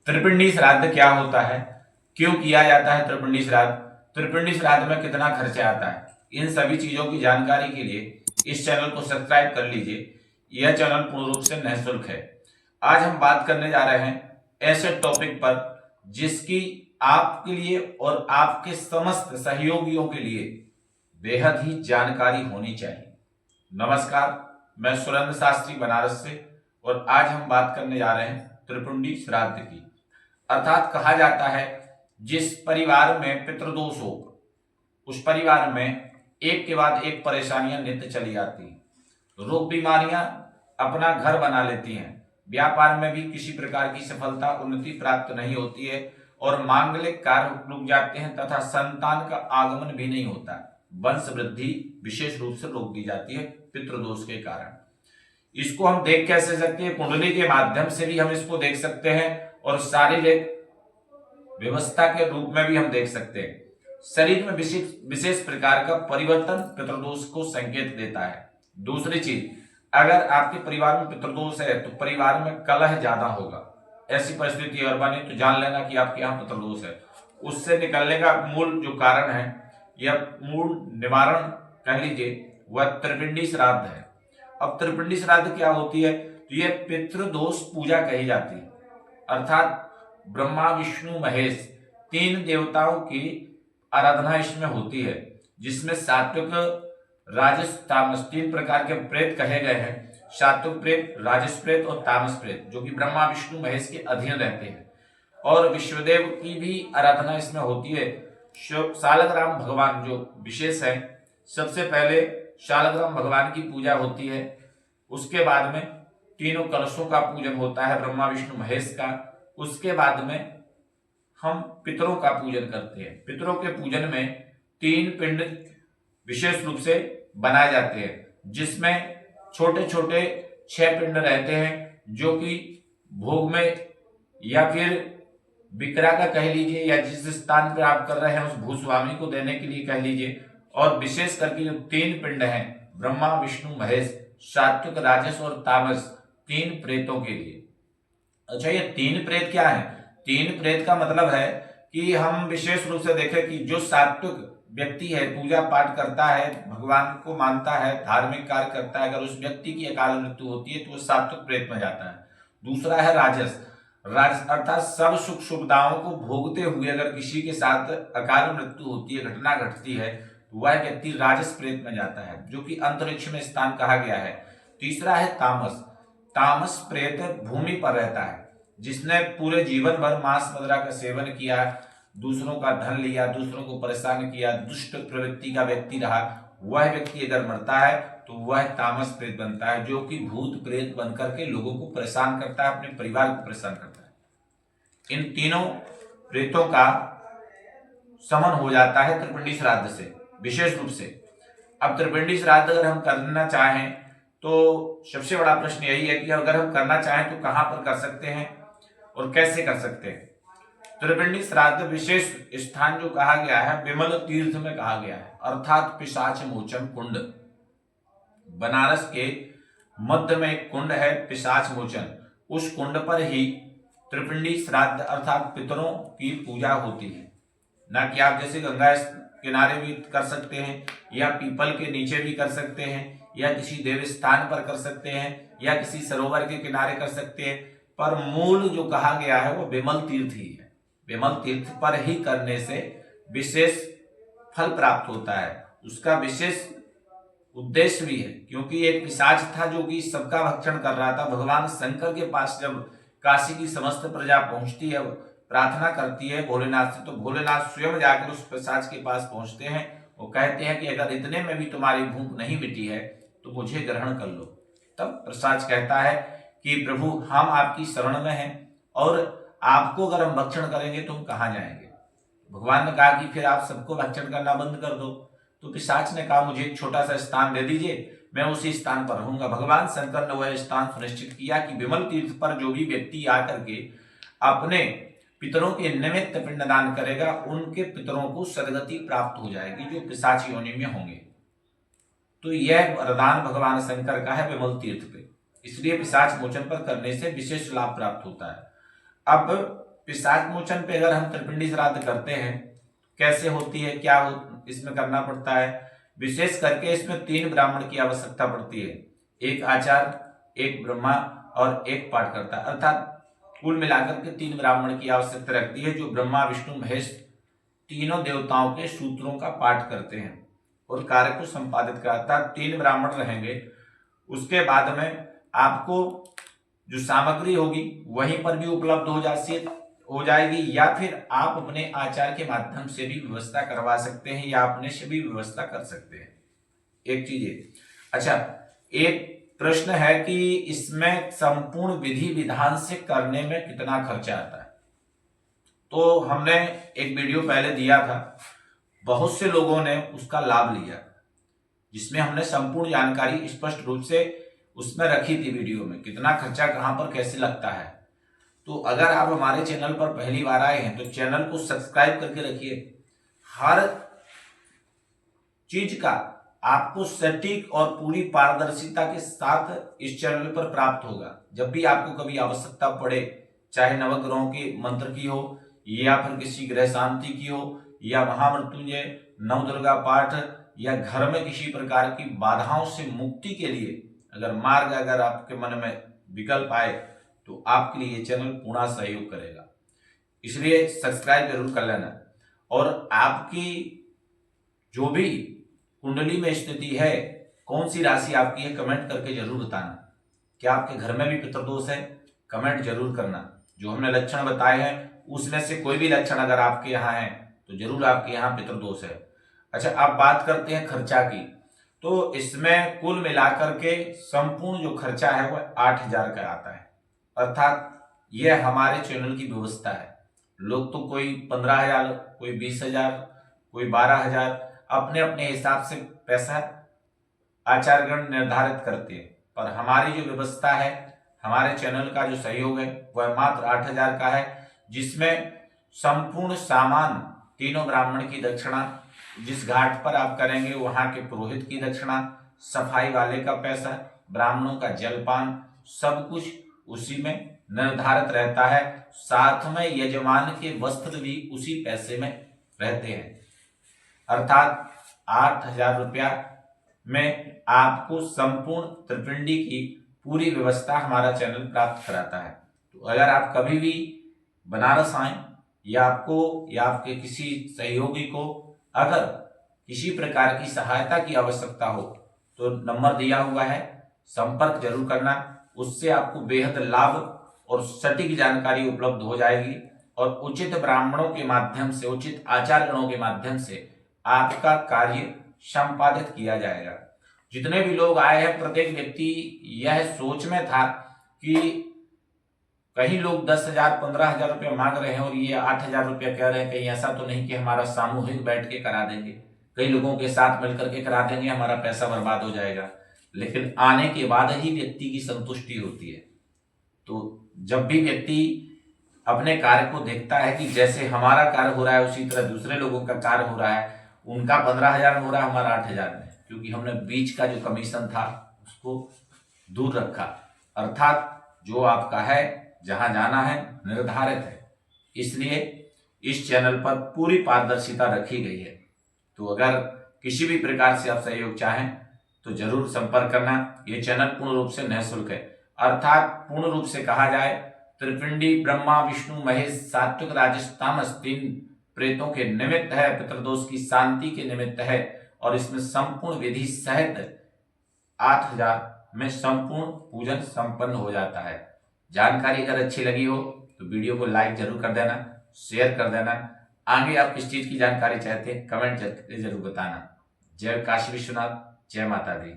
त्रिपिंडी श्राद्ध क्या होता है, क्यों किया जाता है त्रिपिंडी श्राद्ध, त्रिपिंडी श्राद्ध में कितना खर्चा आता है, इन सभी चीजों की जानकारी के लिए इस चैनल को सब्सक्राइब कर लीजिए। यह चैनल पूर्ण रूप से निःशुल्क है। आज हम बात करने जा रहे हैं ऐसे टॉपिक पर जिसकी आपके लिए और आपके समस्त सहयोगियों के लिए बेहद ही जानकारी होनी चाहिए। नमस्कार, मैं सुरेंद्र शास्त्री बनारस से और आज हम बात करने जा रहे हैं त्रिपुंडी श्राद्ध की। अर्थात कहा जाता है जिस परिवार में पितृदोष हो उस परिवार में एक के बाद एक परेशानियां नित्य चली आती हैं। रोग बीमारियां अपना घर बना लेती हैं, व्यापार में भी किसी प्रकार की सफलता उन्नति प्राप्त नहीं होती है और मांगलिक कार्य रुक जाते हैं तथा संतान का आगमन भी नहीं होता। वंश वृद्धि विशेष रूप से रोक दी जाती है पितृदोष के कारण। इसको हम देख कैसे सकते हैं, कुंडली के माध्यम से भी हम इसको देख सकते हैं और शारीरिक व्यवस्था के रूप में भी हम देख सकते हैं। शरीर में विशेष प्रकार का परिवर्तन पितृदोष को संकेत देता है। दूसरी चीज, अगर आपके परिवार में पितृदोष है तो परिवार में कलह ज्यादा होगा। ऐसी परिस्थिति अगर बने तो जान लेना कि आपके यहाँ पितृदोष है। उससे निकलने का मूल जो कारण है या मूल निवारण कह लीजिए वह त्रिपिंडी श्राद्ध है। अब त्रिपिंडी श्राद्ध क्या होती है, तो यह पितृदोष पूजा कही जाती है। अर्थात ब्रह्मा विष्णु महेश तीन देवताओं की आराधना इसमें होती है, जिसमें सात्विक राजस तामस तीन प्रकार के प्रेत कहे गए हैं। सात्विक प्रेत, राजस प्रेत और तामस प्रेत, जो कि ब्रह्मा विष्णु महेश के अधीन रहते हैं। और विश्वदेव की भी आराधना इसमें होती है। शालग्राम भगवान जो विशेष है, सबसे पहले शालग्राम भगवान की पूजा होती है। उसके बाद में तीनों कलशों का पूजन होता है ब्रह्मा विष्णु महेश का। उसके बाद में हम पितरों का पूजन करते हैं। पितरों के पूजन में तीन पिंड विशेष रूप से बनाए जाते हैं, जिसमें छोटे छोटे 6 पिंड रहते हैं, जो कि भोग में या फिर विकरा का कह लीजिए या जिस स्थान पर आप कर रहे हैं उस भूस्वामी को देने के लिए कह लीजिए। और विशेष करके जो 3 पिंड हैं ब्रह्मा विष्णु महेश, सात्विक राजस और तामस, 3 प्रेतों के लिए। अच्छा, ये 3 प्रेत क्या है? 3 प्रेत का मतलब है कि हम विशेष रूप से देखें कि जो सात्विक व्यक्ति है, पूजा पाठ करता है, भगवान को मानता है, धार्मिक कार्य करता है, अगर उस व्यक्ति की अकाल मृत्यु होती है तो वो सात्विक प्रेत में जाता है। दूसरा है राजस। राजस अर्थात सब सुख सुविधाओं को भोगते हुए अगर किसी के साथ अकाल मृत्यु होती है, घटना घटती है, तो वह व्यक्ति राजस प्रेत में जाता है, जो कि अंतरिक्ष में स्थान कहा गया है। तीसरा है तामस। तामस प्रेत भूमि पर रहता है, जिसने पूरे जीवन भर मांस मदिरा का सेवन किया, दूसरों का धन लिया, दूसरों को परेशान किया, दुष्ट प्रवृत्ति का व्यक्ति रहा, वह व्यक्ति अगर मरता है तो वह तामस प्रेत बनता है, जो कि भूत प्रेत बनकर के लोगों को परेशान करता है, अपने परिवार को परेशान करता है। इन तीनों प्रेतों का समन हो जाता है त्रिपिंडी श्राद्ध से विशेष रूप से। अब त्रिपिंडी श्राद्ध अगर हम करना चाहें तो सबसे बड़ा प्रश्न यही है कि अगर हम करना चाहें तो कहां पर कर सकते हैं और कैसे कर सकते हैं। त्रिपिंडी श्राद्ध विशेष स्थान जो कहा गया है विमल तीर्थ में कहा गया है, अर्थात पिशाच मोचन कुंड। बनारस के मध्य में एक कुंड है पिशाच मोचन, उस कुंड पर ही त्रिपिंडी श्राद्ध अर्थात पितरों की पूजा होती है। ना कि आप जैसे गंगा किनारे भी कर सकते हैं या पीपल के नीचे भी कर सकते हैं या किसी देव स्थान पर कर सकते हैं या किसी सरोवर के किनारे कर सकते हैं, पर मूल जो कहा गया है वो विमल तीर्थ ही है। विमल तीर्थ पर ही करने से विशेष फल प्राप्त होता है। उसका विशेष उद्देश्य भी है, क्योंकि एक पिशाच था जो कि सबका भक्षण कर रहा था। भगवान शंकर के पास जब काशी की समस्त प्रजा पहुंचती है, प्रार्थना करती है भोलेनाथ से, तो भोलेनाथ स्वयं जाकर उस पिशाच के पास पहुंचते हैं। वो कहते हैं कि अगर इतने में भी तुम्हारी भूख नहीं मिटी है तो मुझे ग्रहण कर लो। तब पिशाच कहता है कि प्रभु, हम आपकी शरण में हैं और आपको अगर हम भक्षण करेंगे तो हम कहाँ जाएंगे। भगवान ने कहा कि फिर आप सबको भक्षण करना बंद कर दो। तो पिशाच ने कहा, मुझे एक छोटा सा स्थान दे दीजिए, मैं उसी स्थान पर रहूंगा। भगवान शंकर ने वह स्थान सुनिश्चित किया कि विमल तीर्थ पर जो भी व्यक्ति आकर के अपने पितरों के निमित्त पिंडदान करेगा, उनके पितरों को सदगति प्राप्त हो जाएगी, जो पिशाच योनि में होंगे। तो यह वरदान भगवान शंकर का है विमल तीर्थ पे, इसलिए पिशाच मोचन पर करने से विशेष लाभ प्राप्त होता है। अब पिशाच मोचन पे अगर हम त्रिपिंडी श्राद्ध करते हैं, कैसे होती है, क्या इसमें करना पड़ता है, विशेष करके इसमें 3 ब्राह्मण की आवश्यकता पड़ती है, एक आचार्य, एक ब्रह्मा और एक पाठकर्ता, अर्थात कुल मिलाकर के 3 ब्राह्मण की आवश्यकता रखती है, जो ब्रह्मा विष्णु महेश तीनों देवताओं के सूत्रों का पाठ करते हैं और कार्य को संपादित करता है। 3 ब्राह्मण रहेंगे। उसके बाद में आपको जो सामग्री होगी वहीं पर भी उपलब्ध हो जाएगी, या फिर आप अपने आचार्य के माध्यम से भी व्यवस्था करवा सकते हैं, या अपने से भी व्यवस्था कर सकते हैं। एक चीज है। अच्छा, एक प्रश्न है कि इसमें संपूर्ण विधि विधान से करने में कितना खर्चा आता है। तो हमने एक वीडियो पहले दिया था, बहुत से लोगों ने उसका लाभ लिया, जिसमें हमने संपूर्ण जानकारी स्पष्ट रूप से उसमें रखी थी वीडियो में, कितना खर्चा कहां पर कैसे लगता है। तो अगर आप हमारे चैनल पर पहली बार आए हैं तो चैनल को सब्सक्राइब करके रखिए। हर चीज का आपको सटीक और पूरी पारदर्शिता के साथ इस चैनल पर प्राप्त होगा। जब भी आपको कभी आवश्यकता पड़े, चाहे नवग्रहों के मंत्र की हो, या फिर किसी ग्रह शांति की हो, या महामृत्युंजय, नवदुर्गा पाठ, या घर में किसी प्रकार की बाधाओं से मुक्ति के लिए अगर आपके मन में विकल्प आए तो आपके लिए ये चैनल पूर्ण सहयोग करेगा। इसलिए सब्सक्राइब जरूर कर लेना। और आपकी जो भी कुंडली में स्थिति है, कौन सी राशि आपकी है, कमेंट करके जरूर बताना। क्या आपके घर में भी पितृदोष है, कमेंट जरूर करना। जो हमने लक्षण बताए हैं उसमें से कोई भी लक्षण अगर आपके यहाँ है तो जरूर आपके यहाँ पितृदोष है। अच्छा, अब बात करते हैं खर्चा की। तो इसमें कुल मिलाकर के संपूर्ण जो खर्चा है वह 8,000 का आता है, अर्थात यह हमारे चैनल की व्यवस्था है। लोग तो कोई 15,000, कोई 20,000, कोई 12,000 अपने अपने हिसाब से पैसा आचार्यगण निर्धारित करते हैं, पर हमारी जो व्यवस्था है, हमारे चैनल का जो सहयोग है वह मात्र 8,000 का है, जिसमें संपूर्ण सामान, तीनों ब्राह्मण की दक्षिणा, जिस घाट पर आप करेंगे वहां के पुरोहित की दक्षिणा, सफाई वाले का पैसा, ब्राह्मणों का जलपान, सब कुछ उसी में निर्धारित रहता है। साथ में यजमान के वस्त्र भी उसी पैसे में रहते हैं, अर्थात 8,000 रुपया में आपको संपूर्ण त्रिपिंडी की पूरी व्यवस्था हमारा चैनल प्राप्त कराता है। तो अगर आप कभी भी बनारस आए, या आपको या आपके किसी सहयोगी को अगर किसी प्रकार की सहायता की आवश्यकता हो तो नंबर दिया हुआ है, संपर्क जरूर करना। उससे आपको बेहद लाभ और सटीक जानकारी उपलब्ध हो जाएगी, और उचित ब्राह्मणों के माध्यम से, उचित आचार्यगणों के माध्यम से आपका कार्य संपादित किया जाएगा। जितने भी लोग आए हैं, प्रत्येक व्यक्ति यह सोच में था कि कहीं लोग 10,000 15,000 रुपया मांग रहे हैं और ये 8,000 रुपया कह रहे हैं, कहीं ऐसा तो नहीं कि हमारा सामूहिक बैठ के करा देंगे, कई लोगों के साथ मिलकर के करा देंगे, हमारा पैसा बर्बाद हो जाएगा। लेकिन आने के बाद ही व्यक्ति की संतुष्टि होती है। तो जब भी व्यक्ति अपने कार्य को देखता है कि जैसे हमारा कार्य हो रहा है उसी तरह दूसरे लोगों का कार्य हो रहा है, उनका 15,000 में हो रहा है, हमारा 8,000 में, क्योंकि हमने बीच का जो कमीशन था उसको दूर रखा, अर्थात जो आपका है, जहां जाना है, निर्धारित है। इसलिए इस चैनल पर पूरी पारदर्शिता रखी गई है। तो अगर किसी भी प्रकार से आप सहयोग चाहें तो जरूर संपर्क करना। ये चैनल पूर्ण रूप से निःशुल्क है, अर्थात पूर्ण रूप से कहा जाए त्रिपिंडी ब्रह्मा विष्णु महेश सात्विक राजस तामस 3 प्रेतों के निमित्त है, पितृदोष की शांति के निमित्त है, और इसमें संपूर्ण विधि सहित 8,000 में संपूर्ण पूजन संपन्न हो जाता है। जानकारी अगर अच्छी लगी हो तो वीडियो को लाइक जरूर कर देना, शेयर कर देना। आगे आप किस चीज की जानकारी चाहते हैं कमेंट जरूर बताना। जय काशी विश्वनाथ, जय माता दी।